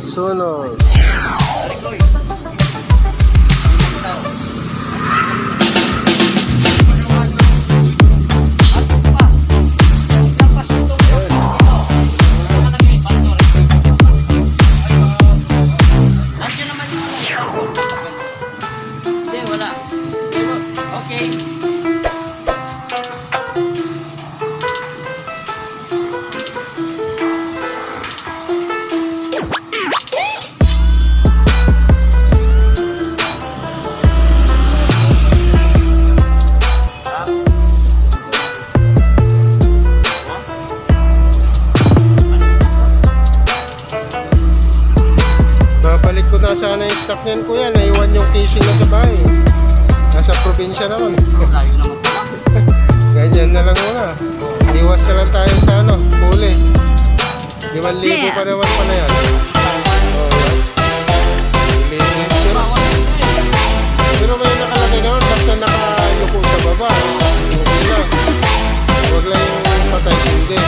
Sunod. Babalik ko na sana yung stock niyan, kuya. Naiwan yung casing na sa bahay. Nasa probinsya naman. Ganyan na lang muna. Iwas na lang tayo sa ano, huli. 5,000 pa naman pala yan. Oh, yan. Pero may nakalagay naman basta nakayuko sa baba. Okay lang. Huwag lang yung patay hindi.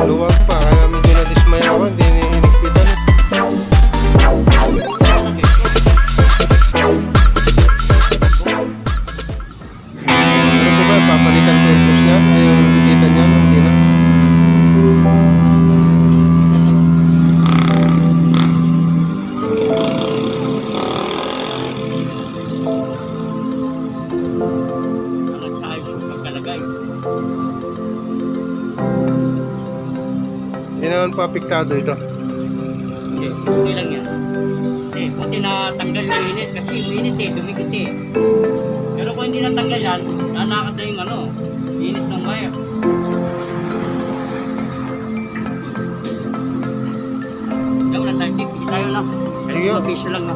Luwag pa, kaya medyo na-dismay ako, hindi hinigpitan. Ano po ba, papalitan ko yung push niya? Ay, yung tikitan niya, hindi na. Hindi naman pa apektado ito. Okay, okay lang yan. Pati natanggal yung init kasi yung init dumikit Pero kung hindi natanggal yan, nanakad na yung init ng wire. Ikaw na tayo, hindi tayo na. Sige. Mag-piso lang na.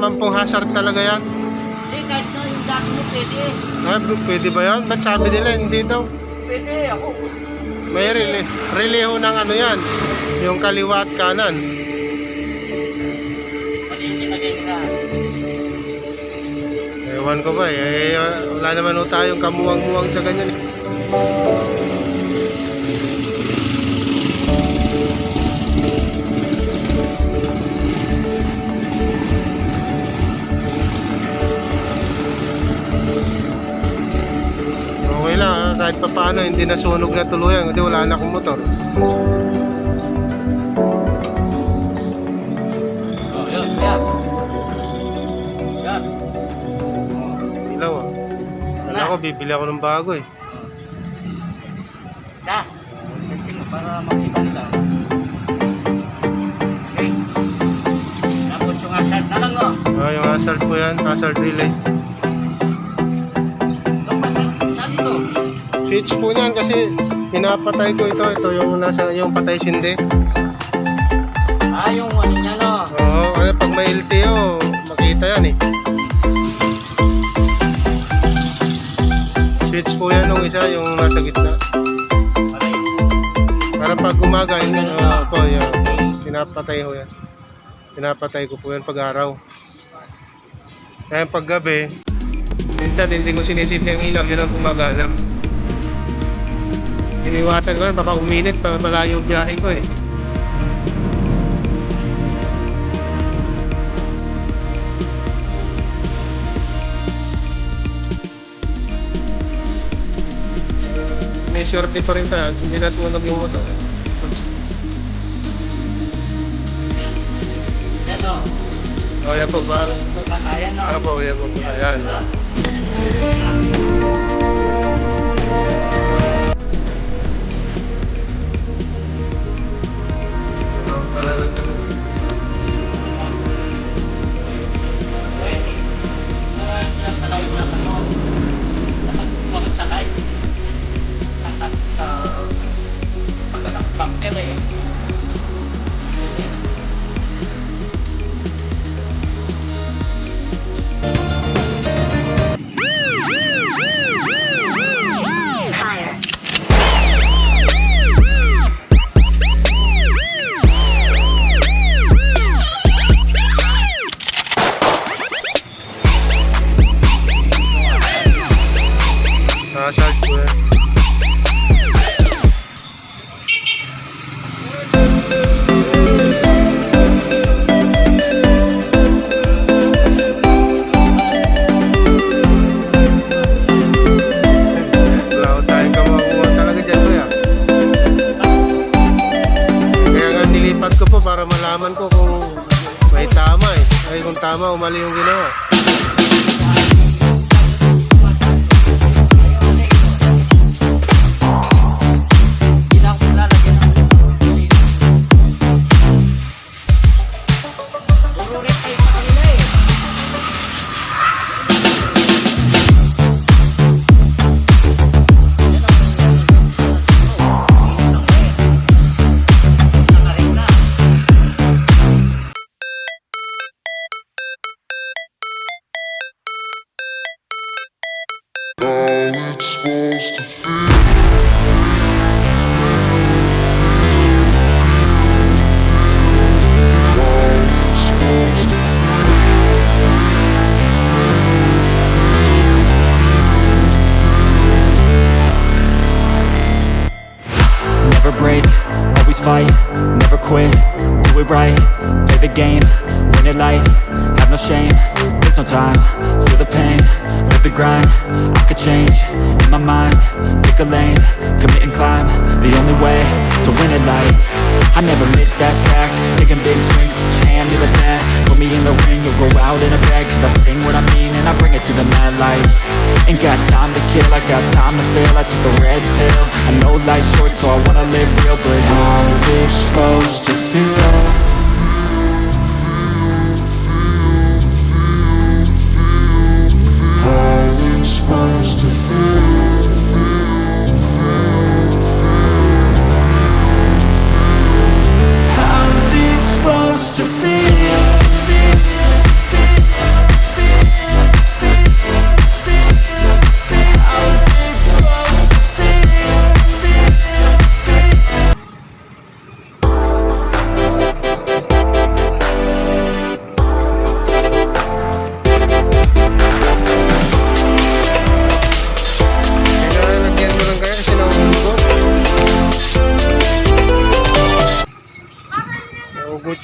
naman pong hazard talaga yan. Hindi, kahit na yung dati mo pwede. Ah, pwede ba yan? Ba't sabi nila hindi daw? Pwede, ako. May relay ho ng ano yan, yung kaliwa at kanan. Pati yung ginagay nila. Ewan Ewan ko ba wala naman ho tayong kamuwang-muwang sa ganyan eh. Okay lang kahit pa paano hindi nasunog na tuluyan kasi wala na akong motor. Oh, yun, kaya. Yan. Ilaw ah. Wala ako, bibili ako ng bago eh. Isa. Testing mo para makita nila. Okay. Tapos yung asalt na lang, no? Yung assault po yan, assault relay. Itong asalt, saan ito? Switch po niyan kasi pinapatay ko ito. Ito yung patay sindi. Ah, yung ano niya, no? Oo, kasi pag may LTO, makita yan eh. Switch po yan nung isa, yung nasa gitna. Para yung... Para pag umaga, po, yan. Pinapatay ko yan. Pinapatay ko po yan pag araw. Kaya pag gabi, minsan hindi ko sinisit yung ilaw, yun ang gumagana. Iniwatan ko yan, baka uminit pa malayo yung biyahe ko eh. May shorty pa rin tayo, hindi natunog yung motor. Yan, no? O yan po ba? Ayan, no? Po, yan po. Ayan. Assault po yan. Wala ko tayong kamakuha talaga dyan kuya. Kaya nga nilipat ko po para malaman ko kung may tama eh. Ay kung tama o mali yung ginawa. Never break, always fight, never quit, do it right, play the game, win it life, have no shame, there's no time, feel the pain, live the grind, I could change, in my mind, pick a lane, commit and climb, the only way to win it life, I never miss, that's fact, taking big swings, put your hand to the bat, put me in the ring, you'll go out in a bag, cause I sing what I mean and I bring it to the mad light, ain't got time to kill, I got time to feel, I took the red pill, I know life's short so I wanna live real, but how's it supposed to feel? How's it supposed to feel? How's it supposed to feel? How's it supposed to feel?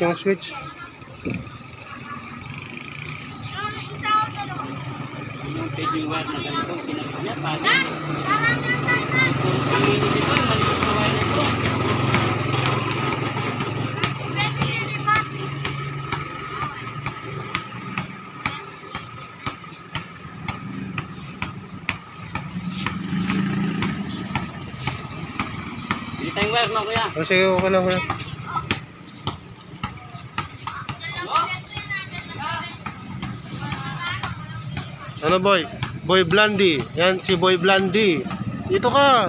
yung switch. Yung pwede yung wire na ganito, pinag niya, pati. Kung iinit ito, yung malinis na wire na ito. Hindi tayong wire na, kuya. O sige, okay lang kuya. Ano boy? Boy Blandy. Yan si Boy Blandy. Dito ka.